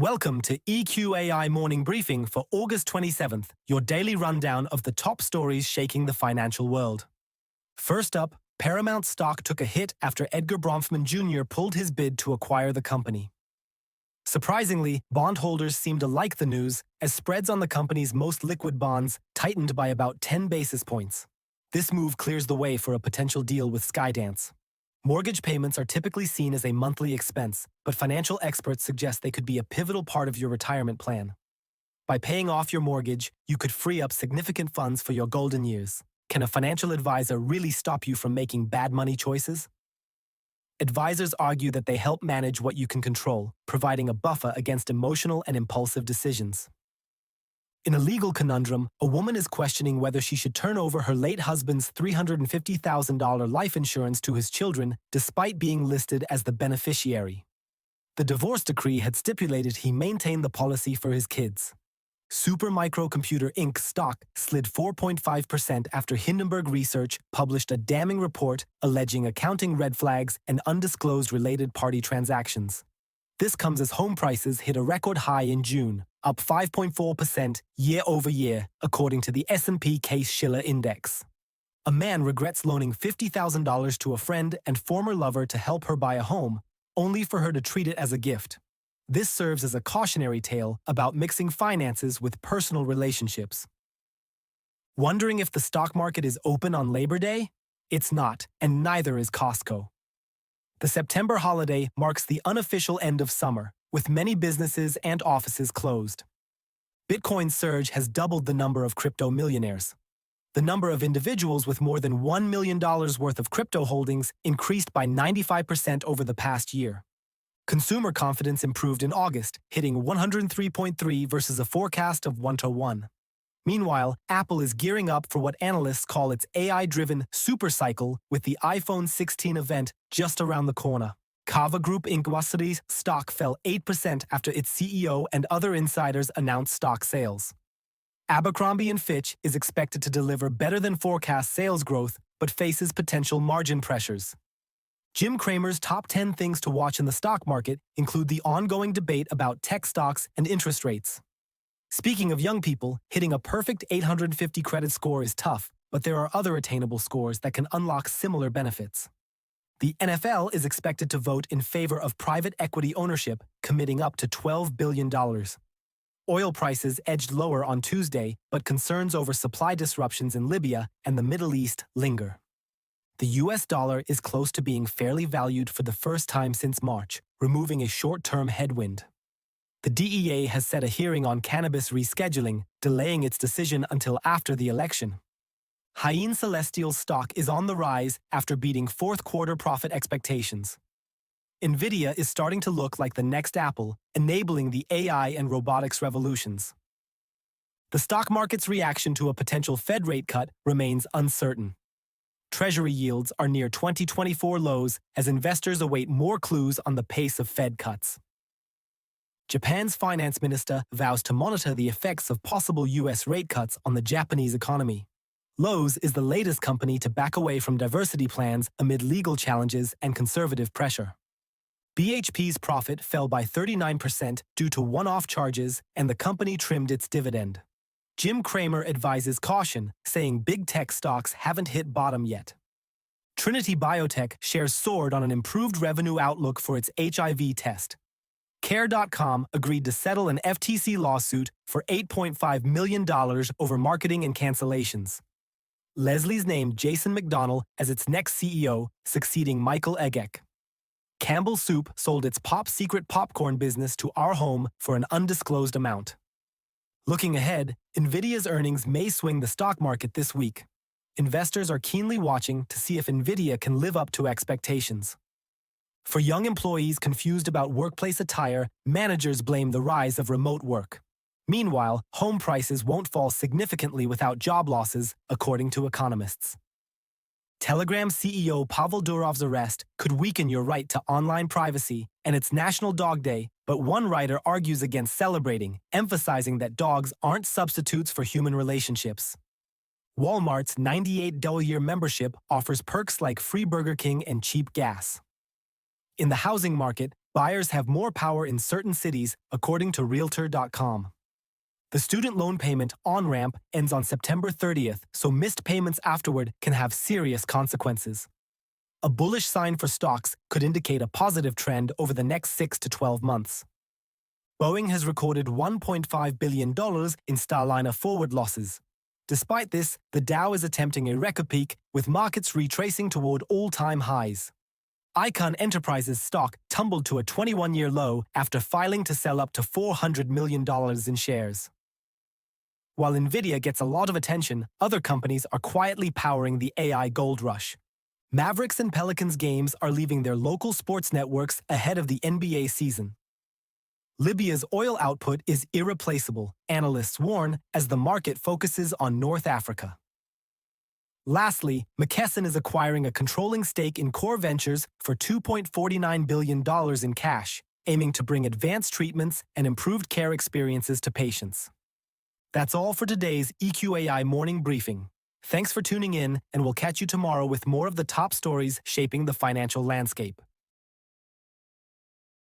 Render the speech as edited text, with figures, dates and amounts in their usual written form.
Welcome to EQAI Morning Briefing for August 27th, your daily rundown of the top stories shaking the financial world. First up, Paramount stock took a hit after Edgar Bronfman Jr. pulled his bid to acquire the company. Surprisingly, bondholders seem to like the news, as spreads on the company's most liquid bonds tightened by about 10 basis points. This move clears the way for a potential deal with Skydance. Mortgage payments are typically seen as a monthly expense, but financial experts suggest they could be a pivotal part of your retirement plan. By paying off your mortgage, you could free up significant funds for your golden years. Can a financial advisor really stop you from making bad money choices? Advisors argue that they help manage what you can control, providing a buffer against emotional and impulsive decisions. In a legal conundrum, a woman is questioning whether she should turn over her late husband's $350,000 life insurance to his children despite being listed as the beneficiary. The divorce decree had stipulated he maintain the policy for his kids. Supermicrocomputer Inc. stock slid 4.5% after Hindenburg Research published a damning report alleging accounting red flags and undisclosed related party transactions. This comes as home prices hit a record high in June, up 5.4% year-over-year, according to the S&P Case-Shiller Index. A man regrets loaning $50,000 to a friend and former lover to help her buy a home, only for her to treat it as a gift. This serves as a cautionary tale about mixing finances with personal relationships. Wondering if the stock market is open on Labor Day? It's not, and neither is Costco. The September holiday marks the unofficial end of summer, with many businesses and offices closed. Bitcoin's surge has doubled the number of crypto millionaires. The number of individuals with more than $1 million worth of crypto holdings increased by 95% over the past year. Consumer confidence improved in August, hitting 103.3 versus a forecast of 101. Meanwhile, Apple is gearing up for what analysts call its AI-driven supercycle with the iPhone 16 event just around the corner. Kava Group Inc.'s stock fell 8% after its CEO and other insiders announced stock sales. Abercrombie & Fitch is expected to deliver better than forecast sales growth, but faces potential margin pressures. Jim Cramer's top 10 things to watch in the stock market include the ongoing debate about tech stocks and interest rates. Speaking of young people, hitting a perfect 850 credit score is tough, but there are other attainable scores that can unlock similar benefits. The NFL is expected to vote in favor of private equity ownership, committing up to $12 billion. Oil prices edged lower on Tuesday, but concerns over supply disruptions in Libya and the Middle East linger. The US dollar is close to being fairly valued for the first time since March, removing a short-term headwind. The DEA has set a hearing on cannabis rescheduling, delaying its decision until after the election. Haiin Celestial's stock is on the rise after beating fourth-quarter profit expectations. NVIDIA is starting to look like the next Apple, enabling the AI and robotics revolutions. The stock market's reaction to a potential Fed rate cut remains uncertain. Treasury yields are near 2024 lows as investors await more clues on the pace of Fed cuts. Japan's finance minister vows to monitor the effects of possible U.S. rate cuts on the Japanese economy. Lowe's is the latest company to back away from diversity plans amid legal challenges and conservative pressure. BHP's profit fell by 39% due to one-off charges, and the company trimmed its dividend. Jim Cramer advises caution, saying big tech stocks haven't hit bottom yet. Trinity Biotech shares soared on an improved revenue outlook for its HIV test. Care.com agreed to settle an FTC lawsuit for $8.5 million over marketing and cancellations. Leslie's named Jason McDonnell as its next CEO, succeeding Michael Egek. Campbell Soup sold its Pop Secret popcorn business to Our Home for an undisclosed amount. Looking ahead, NVIDIA's earnings may swing the stock market this week. Investors are keenly watching to see if NVIDIA can live up to expectations. For young employees confused about workplace attire, managers blame the rise of remote work. Meanwhile, home prices won't fall significantly without job losses, according to economists. Telegram CEO Pavel Durov's arrest could weaken your right to online privacy, and it's National Dog Day, but one writer argues against celebrating, emphasizing that dogs aren't substitutes for human relationships. Walmart's $98 membership offers perks like free Burger King and cheap gas. In the housing market, Buyers have more power in certain cities, according to Realtor.com. The student loan payment on-ramp ends on September 30th, so missed payments afterward can have serious consequences. A bullish sign for stocks could indicate a positive trend over the next 6 to 12 months. Boeing has recorded $1.5 billion in Starliner forward losses. Despite this, the Dow is attempting a record peak, with markets retracing toward all-time highs. Icahn Enterprises stock tumbled to a 21-year low after filing to sell up to $400 million in shares. While Nvidia gets a lot of attention, other companies are quietly powering the AI gold rush. Mavericks and Pelicans games are leaving their local sports networks ahead of the NBA season. Libya's oil output is irreplaceable, analysts warn, as the market focuses on North Africa. Lastly, McKesson is acquiring a controlling stake in Core Ventures for $2.49 billion in cash, aiming to bring advanced treatments and improved care experiences to patients. That's all for today's EQAI Morning Briefing. Thanks for tuning in, and we'll catch you tomorrow with more of the top stories shaping the financial landscape.